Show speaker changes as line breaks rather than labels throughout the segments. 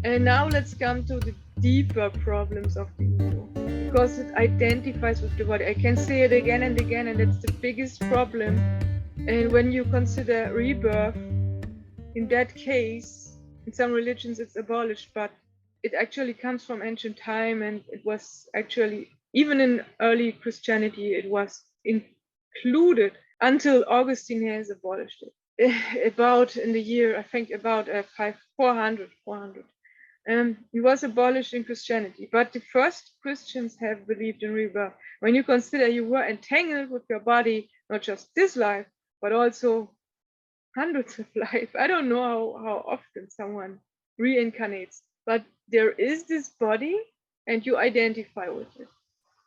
And now let's come to the deeper problems of the ego, because it identifies with the body. I can say it again and again, and that's the biggest problem. And when you consider rebirth, in that case, in some religions it's abolished, but it actually comes from ancient time, and it was actually, even in early Christianity, it was included until Augustine has abolished it. About in the year, I think about 400. It was abolished in Christianity, but the first Christians have believed in rebirth. When you consider you were entangled with your body, not just this life, but also hundreds of life. I don't know how often someone reincarnates, but there is this body and you identify with it.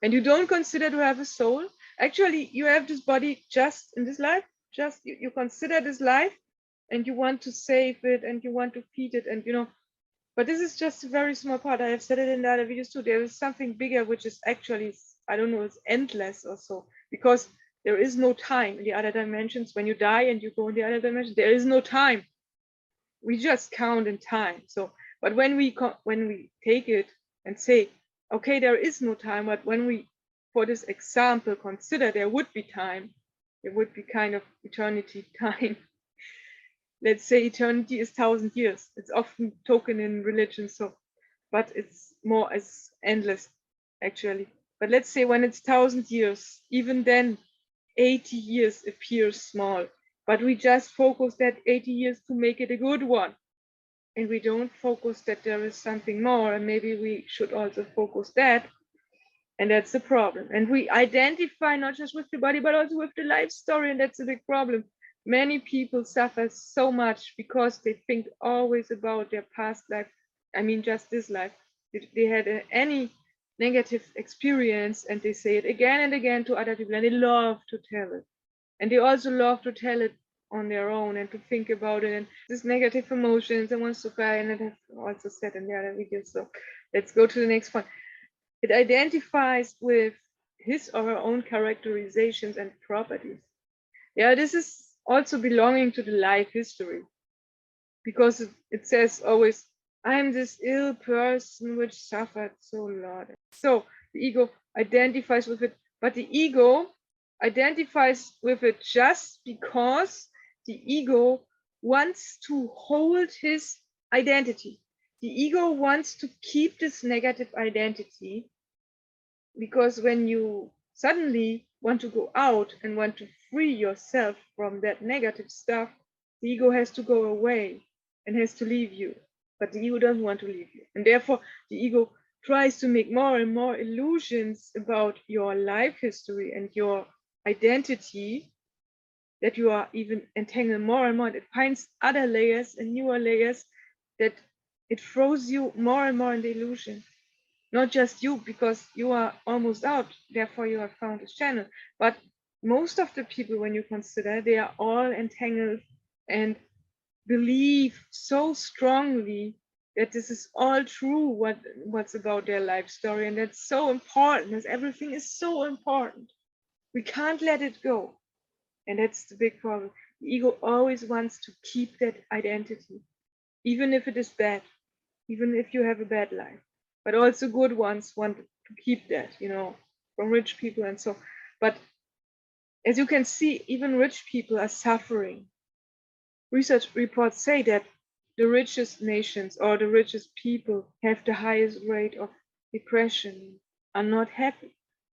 And you don't consider to have a soul. Actually, you have this body just in this life, just you consider this life and you want to save it and you want to feed it, and but this is just a very small part. I have said it in the other videos too. There is something bigger, which is actually, I don't know, it's endless or so, because there is no time in the other dimensions. When you die and you go in the other dimension, there is no time. We just count in time. So, but when we take it and say, okay, there is no time, but when we, for this example, consider there would be time, there would be kind of eternity time. Let's say eternity is 1,000 years. It's often spoken in religion, so, but it's more as endless actually. But let's say when it's 1,000 years, even then 80 years appears small, but we just focus that 80 years to make it a good one, and we don't focus that there is something more, and maybe we should also focus that. And that's the problem. And we identify not just with the body, but also with the life story, and that's a big problem. Many people suffer so much because they think always about their past life. I mean, just this life. They had any negative experience and they say it again and again to other people, and they love to tell it. And they also love to tell it on their own and to think about it, and this negative emotions and wants to cry. And I have also said in the other videos. So let's go to the next point. It identifies with his or her own characterizations and properties. Yeah, this is also belonging to the life history, because it says always, I am this ill person which suffered so lot. So the ego identifies with it, but the ego identifies with it just because the ego wants to hold his identity. The ego wants to keep this negative identity, because when you suddenly want to go out and want to free yourself from that negative stuff, the ego has to go away and has to leave you. But the ego doesn't want to leave you. And therefore, the ego tries to make more and more illusions about your life history and your identity, that you are even entangled more and more. It finds other layers and newer layers, that it throws you more and more in the illusion. Not just you, because you are almost out, therefore you have found this channel, but most of the people, when you consider, they are all entangled and believe so strongly that this is all true, what's about their life story, and that's so important, as everything is so important. We can't let it go, and that's the big problem. The ego always wants to keep that identity, even if it is bad, even if you have a bad life. But also good ones want to keep that, from rich people and so. But as you can see, even rich people are suffering. Research reports say that the richest nations or the richest people have the highest rate of depression, are not happy.